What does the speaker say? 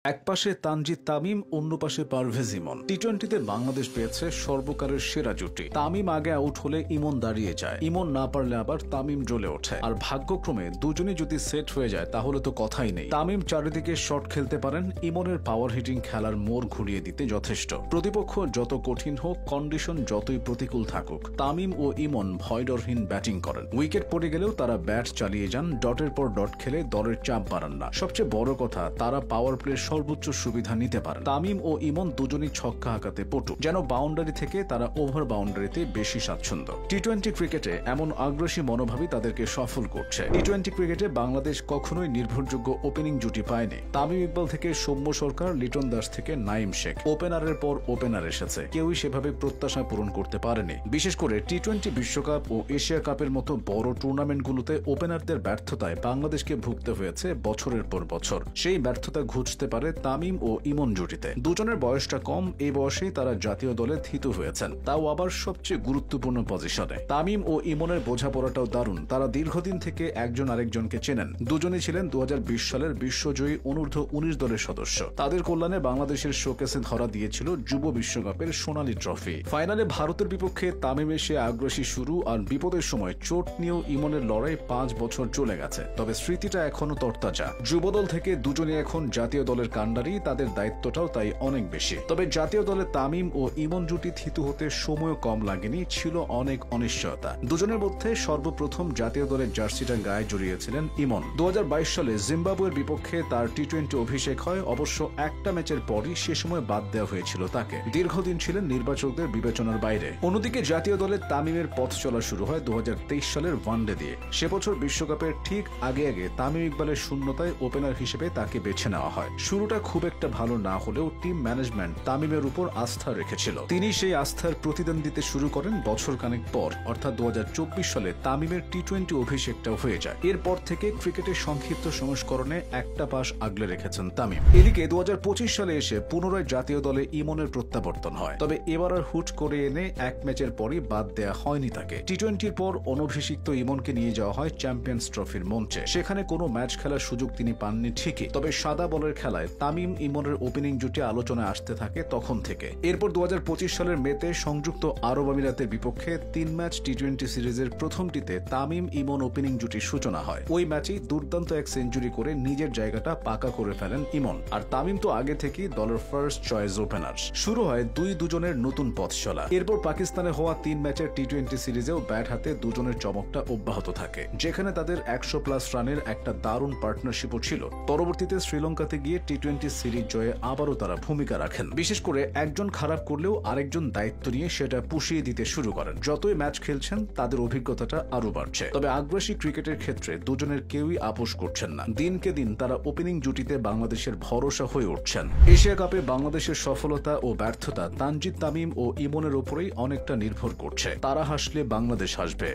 একপাশে তানজিদ তামিম, অন্য পাশে পারভেজ ইমন। টি-20তে বাংলাদেশ পেয়েছে সর্বকালের সেরা জুটি। তামিম আগে আউট হলে ইমন দাঁড়িয়ে যায়, ইমন না পারলে আবার তামিম জ্বলে ওঠে। আর ভাগ্যক্রমে দুজনই যদি সেট হয়ে যায় তাহলে তো কথাই নেই। তামিম চারিদিকে শট খেলতে পারেন, ইমনের পাওয়ার হিটিং খেলার মোড় ঘুরিয়ে দিতে যথেষ্ট। প্রতিপক্ষ যত কঠিন হোক, কন্ডিশন যতই প্রতিকূল থাকুক, তামিম ও ইমন ভয়ডরহীন ব্যাটিং করেন। উইকেট পড়ে গেলেও তারা ব্যাট চালিয়ে যান, ডটের পর ডট খেলে দলের চাপ বাড়ান না। সবচেয়ে বড় কথা, তারা পাওয়ার প্লে সর্বোচ্চ সুবিধা নিতে পারেন। তামিম ও ইমন দুজনই ছক্কা হাঁকাতে পটু, যেন বাউন্ডারি থেকে তারা ওভার বাউন্ডারিতে বেশি স্বাচ্ছন্দ্য। টি-20 ক্রিকেটে এমন আগ্রাসী মনোভাবই তাদেরকে সফল করছে। টি-20 ক্রিকেটে বাংলাদেশ কখনোই নির্ভরযোগ্য ওপেনিং জুটি পায়নি। তামিম ইকবাল থেকে সৌম্য সরকার, লিটন দাস থেকে নাইম শেখ, ওপেনারের পর ওপেনার এসেছে, কেউই সেভাবে প্রত্যাশা পূরণ করতে পারেনি। বিশেষ করে টি-20 বিশ্বকাপ ও এশিয়া কাপের মতো বড় টুর্নামেন্টগুলোতে ওপেনারদের ব্যর্থতায় বাংলাদেশকে ভুগতে হয়েছে বছরের পর বছর। সেই ব্যর্থতা ঘুচতে পারে তামিম ও ইমন জুটিতে। দুজনের বয়সটা কম, এই বয়সেই তারা জাতীয় দলে থিতু হয়েছেন, তাও আবার সবচেয়ে গুরুত্বপূর্ণ পজিশনে। তামিম ও ইমনের বোঝাপড়াটাও দারুণ। তারা দীর্ঘদিন থেকে একজন আরেকজনকে চেনেন। দুজনেই ছিলেন 2020 সালের বিশ্বজয়ী অনূর্ধ্ব-19 দলের সদস্য। তাদের কল্যাণে বাংলাদেশের শোকেসে ধরা দিয়েছিল যুব বিশ্বকাপের সোনালী ট্রফি। ফাইনালে ভারতের বিপক্ষে তামিম এসে আগ্রাসী শুরু, আর বিপদের সময় চোট নিয়েও ইমনের লড়াই 5 বছর চলে গেছে, তবে স্মৃতিটা এখনো তরতাজা। যুবদল থেকে দুজনে এখন জাতীয় দলের কাণ্ডারি, তাদের দায়িত্বটাও তাই অনেক বেশি। তবে জাতীয় দলে তামিম ও ইমন জুটি থিতু হতে সময় কম লাগেনি, ছিল অনেক অনিশ্চয়তা। দুজনের মধ্যে সর্বপ্রথম জাতীয় দলের জার্সিটা গায়ে জড়িয়েছিলেন ইমন। 2022 সালে জিম্বাবুয়ের বিপক্ষে তার টি-20 অভিষেক হয়। অবশ্য একটা ম্যাচের পরই সে সময় বাদ দেওয়া হয়েছিল তাকে। দীর্ঘদিন ছিলেন নির্বাচকদের বিবেচনার বাইরে। অন্যদিকে জাতীয় দলে তামিমের পথ চলা শুরু হয় 2023 সালের ওয়ানডে দিয়ে। সে বছর বিশ্বকাপের ঠিক আগে তামিম ইকবালের শূন্যতায় ওপেনার হিসেবে তাকে বেছে নেওয়া হয়। শুরুটা খুব একটা ভালো না হলেও টিম ম্যানেজমেন্ট তামিমের উপর আস্থা রেখেছিল। তিনি সেই আস্থার প্রতিদান দিতে শুরু করেন বছর খানেক পর, অর্থাৎ 2024 সালে তামিমের টি-20 অভিষেকটাও হয়ে যায়। এরপর থেকে ক্রিকেটের সংক্ষিপ্ত সংস্করণে একটা পাশ আগলে রেখেছেন তামিম। এদিকে 2025 সালে এসে পুনরায় জাতীয় দলে ইমনের প্রত্যাবর্তন হয়, তবে এবার আর হুট করে এনে এক ম্যাচের পরই বাদ দেয়া হয়নি তাকে। টি-20-র পর অনভিষিক্ত ইমনকে নিয়ে যাওয়া হয় চ্যাম্পিয়ন্স ট্রফির মঞ্চে। সেখানে কোনো ম্যাচ খেলার সুযোগ তিনি পাননি ঠিকই, তবে সাদা বলের খেলায় তামিম ইমনের ওপেনিং জুটি আলোচনায় আসতে থাকে তখন থেকে। এরপর 2025 সালের মেতে সংযুক্ত আরব আমিরাতের বিপক্ষে 3 ম্যাচ টি-20 সিরিজের প্রথমটিতে তামিম ইমন ওপেনিং জুটির সূচনা হয়। ওই ম্যাচেই দুর্দান্ত এক সেঞ্চুরি করে নিজের জায়গাটা পাকা করে ফেলেন ইমন। আর তামিম তো আগে থেকেই দলের ফার্স্ট চয়েস ওপেনার। শুরু হয় দুজনের নতুন পথ চলা। এরপর পাকিস্তানে হওয়া 3 ম্যাচের টি-20 সিরিজেও ব্যাট হাতে দুজনের চমকটা অব্যাহত থাকে, যেখানে তাদের 100+ রানের একটা দারুণ পার্টনারশিপও ছিল। পরবর্তীতে শ্রীলঙ্কাতে গিয়ে টি-20 সিরিজ জয়ে আবারও তারা ভূমিকা রাখেন। বিশেষ করে একজন খারাপ করলেও আরেকজন দায়িত্ব নিয়ে সেটা পুষিয়ে দিতে শুরু করেন। যতই ম্যাচ খেলছেন তাদের অভিজ্ঞতাটা আরো বাড়ছে। তবে আগ্রাসী ক্রিকেটের ক্ষেত্রে দুজনের কেউই আপোষ করছেন না। দিনকে দিন তারা ওপেনিং জুটিতে বাংলাদেশের ভরসা হয়ে উঠছেন। এশিয়া কাপে বাংলাদেশের সফলতা ও ব্যর্থতা তানজিদ তামিম ও ইমনের উপরেই অনেকটা নির্ভর করছে। তারা হাসলে বাংলাদেশ হাসবে।